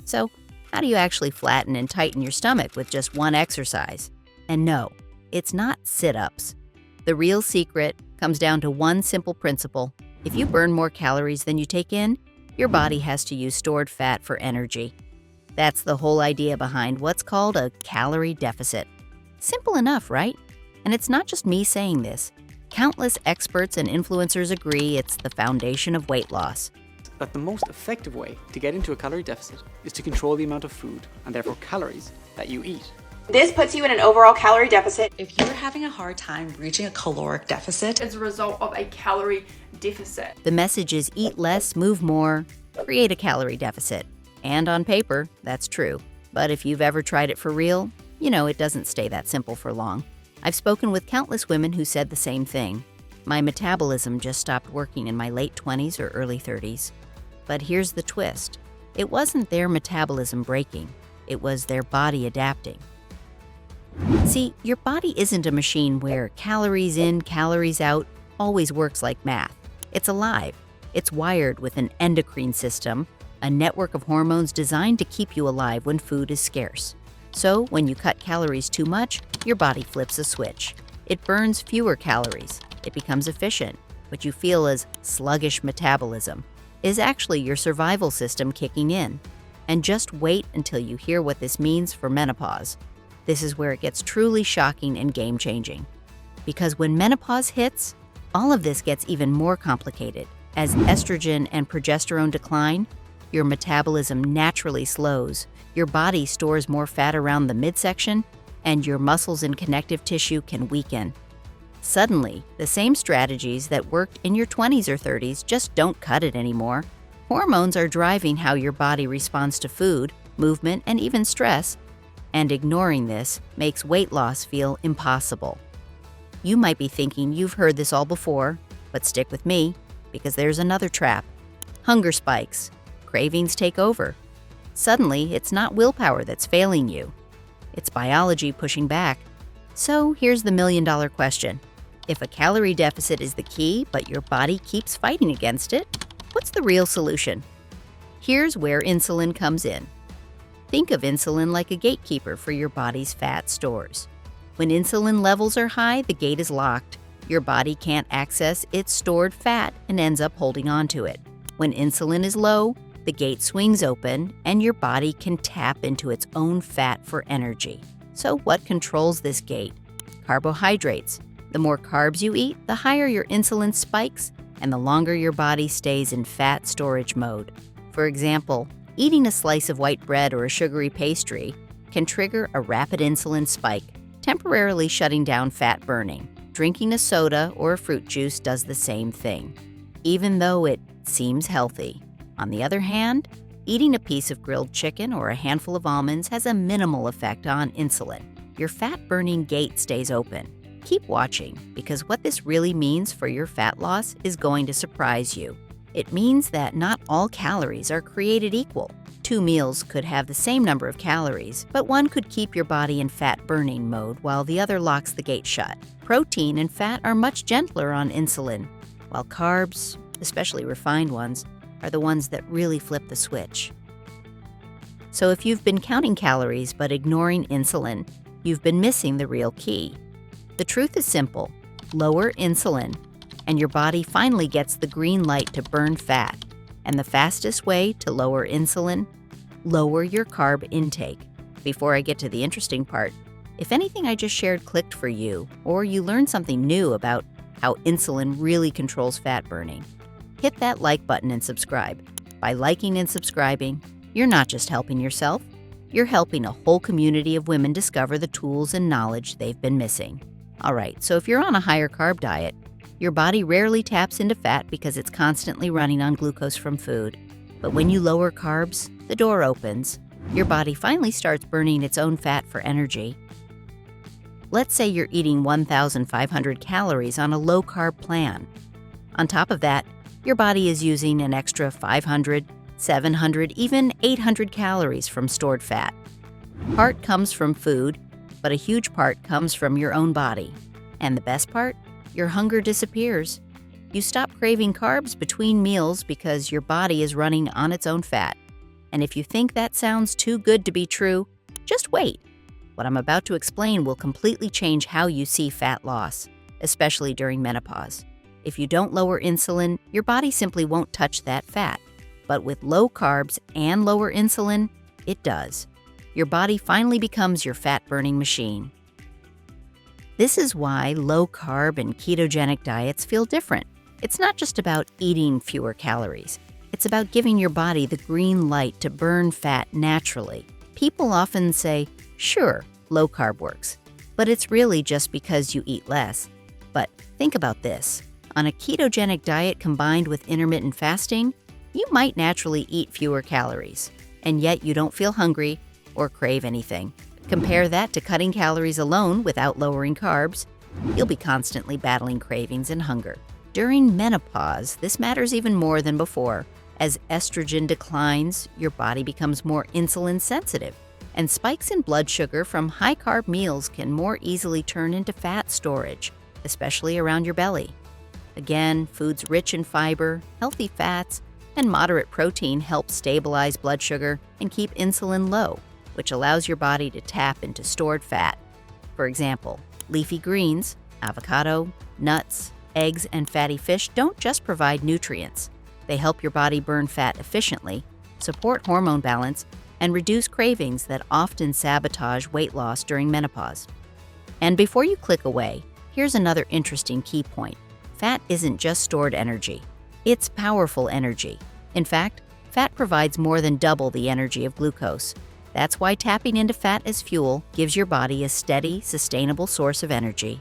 So, how do you actually flatten and tighten your stomach with just one exercise? And no, it's not sit-ups. The real secret comes down to one simple principle. If you burn more calories than you take in, your body has to use stored fat for energy. That's the whole idea behind what's called a calorie deficit. Simple enough, right? And it's not just me saying this. Countless experts and influencers agree it's the foundation of weight loss. That the most effective way to get into a calorie deficit is to control the amount of food, and therefore calories, that you eat. This puts you in an overall calorie deficit. If you're having a hard time reaching a caloric deficit, as a result of a calorie deficit. The message is eat less, move more, create a calorie deficit. And on paper, that's true. But if you've ever tried it for real, you know it doesn't stay that simple for long. I've spoken with countless women who said the same thing. My metabolism just stopped working in my late 20s or early 30s. But here's the twist. It wasn't their metabolism breaking. It was their body adapting. See, your body isn't a machine where calories in, calories out always works like math. It's alive. It's wired with an endocrine system, a network of hormones designed to keep you alive when food is scarce. So, when you cut calories too much, your body flips a switch. It burns fewer calories. It becomes efficient. What you feel as sluggish metabolism is actually your survival system kicking in. And just wait until you hear what this means for menopause. This is where it gets truly shocking and game-changing. Because when menopause hits, all of this gets even more complicated. As estrogen and progesterone decline, your metabolism naturally slows, your body stores more fat around the midsection, and your muscles and connective tissue can weaken. Suddenly, the same strategies that worked in your 20s or 30s just don't cut it anymore. Hormones are driving how your body responds to food, movement, and even stress, and ignoring this makes weight loss feel impossible. You might be thinking you've heard this all before, but stick with me, because there's another trap. Hunger spikes. Cravings take over. Suddenly, it's not willpower that's failing you. It's biology pushing back. So here's the million-dollar question. If a calorie deficit is the key, but your body keeps fighting against it, what's the real solution? Here's where insulin comes in. Think of insulin like a gatekeeper for your body's fat stores. When insulin levels are high, the gate is locked. Your body can't access its stored fat and ends up holding on to it. When insulin is low, the gate swings open and your body can tap into its own fat for energy. So what controls this gate? Carbohydrates. The more carbs you eat, the higher your insulin spikes and the longer your body stays in fat storage mode. For example, eating a slice of white bread or a sugary pastry can trigger a rapid insulin spike, temporarily shutting down fat burning. Drinking a soda or a fruit juice does the same thing, even though it seems healthy. On the other hand, eating a piece of grilled chicken or a handful of almonds has a minimal effect on insulin. Your fat-burning gate stays open. Keep watching, because what this really means for your fat loss is going to surprise you. It means that not all calories are created equal. 2 meals could have the same number of calories, but one could keep your body in fat-burning mode while the other locks the gate shut. Protein and fat are much gentler on insulin, while carbs, especially refined ones, are the ones that really flip the switch. So if you've been counting calories but ignoring insulin, you've been missing the real key. The truth is simple. Lower insulin, and your body finally gets the green light to burn fat. And the fastest way to lower insulin? Lower your carb intake. Before I get to the interesting part, if anything I just shared clicked for you, or you learned something new about how insulin really controls fat burning, hit that like button and subscribe. By liking and subscribing, you're not just helping yourself, you're helping a whole community of women discover the tools and knowledge they've been missing. Alright, so if you're on a higher carb diet, your body rarely taps into fat because it's constantly running on glucose from food. But when you lower carbs, the door opens. Your body finally starts burning its own fat for energy. Let's say you're eating 1,500 calories on a low-carb plan. On top of that, your body is using an extra 500, 700, even 800 calories from stored fat. Part comes from food, but a huge part comes from your own body. And the best part? Your hunger disappears. You stop craving carbs between meals because your body is running on its own fat. And if you think that sounds too good to be true, just wait. What I'm about to explain will completely change how you see fat loss, especially during menopause. If you don't lower insulin, your body simply won't touch that fat. But with low carbs and lower insulin, it does. Your body finally becomes your fat-burning machine. This is why low-carb and ketogenic diets feel different. It's not just about eating fewer calories. It's about giving your body the green light to burn fat naturally. People often say, sure, low-carb works, but it's really just because you eat less. But think about this. On a ketogenic diet combined with intermittent fasting, you might naturally eat fewer calories, and yet you don't feel hungry or crave anything. Compare that to cutting calories alone without lowering carbs. You'll be constantly battling cravings and hunger. During menopause, this matters even more than before. As estrogen declines, your body becomes more insulin sensitive, and spikes in blood sugar from high-carb meals can more easily turn into fat storage, especially around your belly. Again, foods rich in fiber, healthy fats, and moderate protein help stabilize blood sugar and keep insulin low, which allows your body to tap into stored fat. For example, leafy greens, avocado, nuts, eggs, and fatty fish don't just provide nutrients. They help your body burn fat efficiently, support hormone balance, and reduce cravings that often sabotage weight loss during menopause. And before you click away, here's another interesting key point. Fat isn't just stored energy. It's powerful energy. In fact, fat provides more than double the energy of glucose. That's why tapping into fat as fuel gives your body a steady, sustainable source of energy.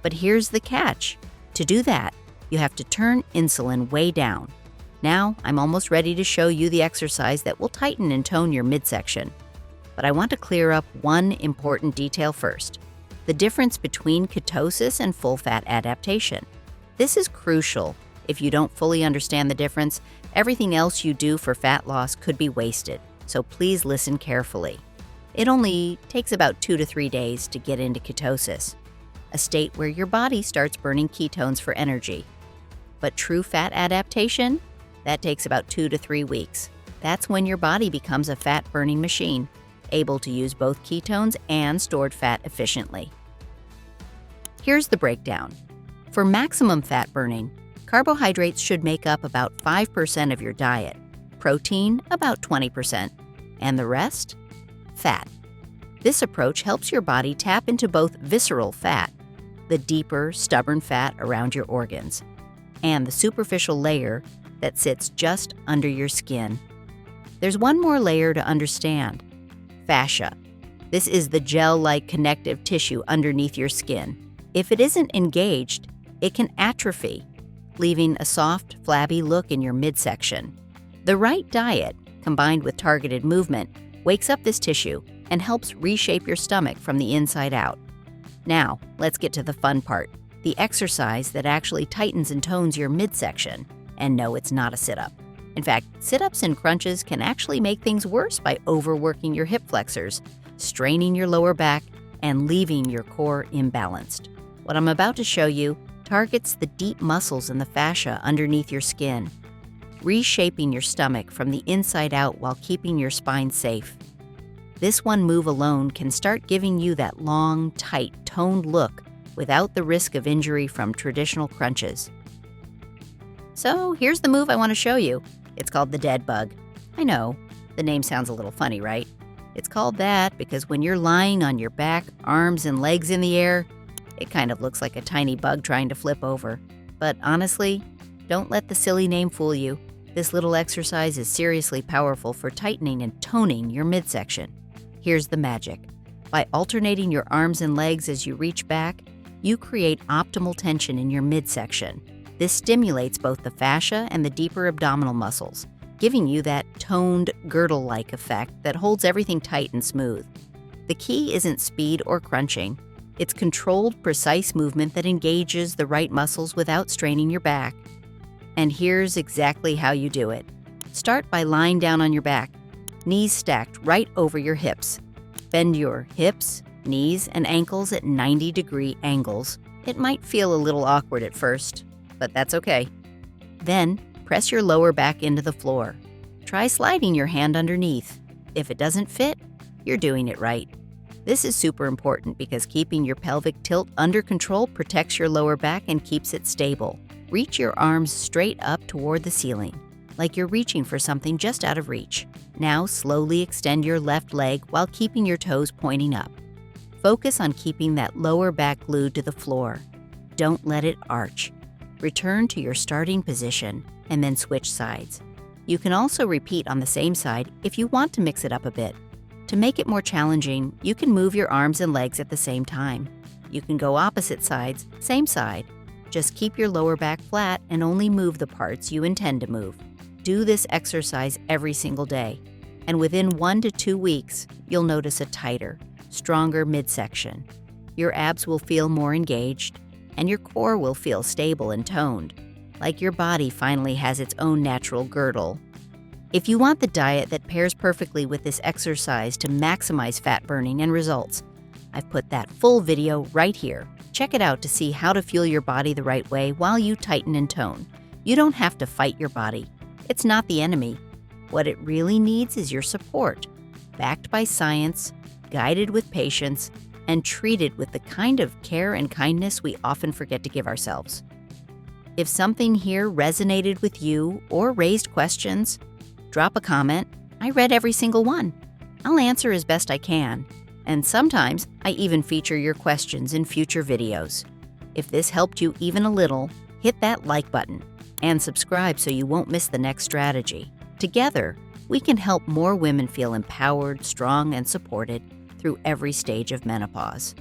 But here's the catch. To do that, you have to turn insulin way down. Now, I'm almost ready to show you the exercise that will tighten and tone your midsection. But I want to clear up one important detail first: the difference between ketosis and full fat adaptation. This is crucial. If you don't fully understand the difference, everything else you do for fat loss could be wasted. So please listen carefully. It only takes about 2 to 3 days to get into ketosis, a state where your body starts burning ketones for energy. But true fat adaptation? That takes about 2 to 3 weeks. That's when your body becomes a fat-burning machine, able to use both ketones and stored fat efficiently. Here's the breakdown. For maximum fat burning, carbohydrates should make up about 5% of your diet, protein about 20%, and the rest? Fat. This approach helps your body tap into both visceral fat, the deeper, stubborn fat around your organs, and the superficial layer that sits just under your skin. There's one more layer to understand: fascia. This is the gel-like connective tissue underneath your skin. If it isn't engaged, it can atrophy, leaving a soft, flabby look in your midsection. The right diet, combined with targeted movement, wakes up this tissue and helps reshape your stomach from the inside out. Now, let's get to the fun part, the exercise that actually tightens and tones your midsection. And no, it's not a sit-up. In fact, sit-ups and crunches can actually make things worse by overworking your hip flexors, straining your lower back, and leaving your core imbalanced. What I'm about to show you targets the deep muscles in the fascia underneath your skin, reshaping your stomach from the inside out while keeping your spine safe. This one move alone can start giving you that long, tight, toned look without the risk of injury from traditional crunches. So here's the move I want to show you. It's called the dead bug. I know, the name sounds a little funny, right? It's called that because when you're lying on your back, arms and legs in the air, it kind of looks like a tiny bug trying to flip over. But honestly, don't let the silly name fool you. This little exercise is seriously powerful for tightening and toning your midsection. Here's the magic. By alternating your arms and legs as you reach back, you create optimal tension in your midsection. This stimulates both the fascia and the deeper abdominal muscles, giving you that toned, girdle-like effect that holds everything tight and smooth. The key isn't speed or crunching. It's controlled, precise movement that engages the right muscles without straining your back. And here's exactly how you do it. Start by lying down on your back, knees stacked right over your hips. Bend your hips, knees, and ankles at 90-degree angles. It might feel a little awkward at first, but that's okay. Then, press your lower back into the floor. Try sliding your hand underneath. If it doesn't fit, you're doing it right. This is super important because keeping your pelvic tilt under control protects your lower back and keeps it stable. Reach your arms straight up toward the ceiling, like you're reaching for something just out of reach. Now slowly extend your left leg while keeping your toes pointing up. Focus on keeping that lower back glued to the floor. Don't let it arch. Return to your starting position and then switch sides. You can also repeat on the same side if you want to mix it up a bit. To make it more challenging, you can move your arms and legs at the same time. You can go opposite sides, same side. Just keep your lower back flat and only move the parts you intend to move. Do this exercise every single day, and within 1 to 2 weeks, you'll notice a tighter, stronger midsection. Your abs will feel more engaged, and your core will feel stable and toned, like your body finally has its own natural girdle. If you want the diet that pairs perfectly with this exercise to maximize fat burning and results, I've put that full video right here. Check it out to see how to fuel your body the right way while you tighten and tone. You don't have to fight your body. It's not the enemy. What it really needs is your support, backed by science, guided with patience, and treated with the kind of care and kindness we often forget to give ourselves. If something here resonated with you or raised questions, drop a comment. I read every single one. I'll answer as best I can. And sometimes I even feature your questions in future videos. If this helped you even a little, hit that like button and subscribe so you won't miss the next strategy. Together, we can help more women feel empowered, strong, and supported through every stage of menopause.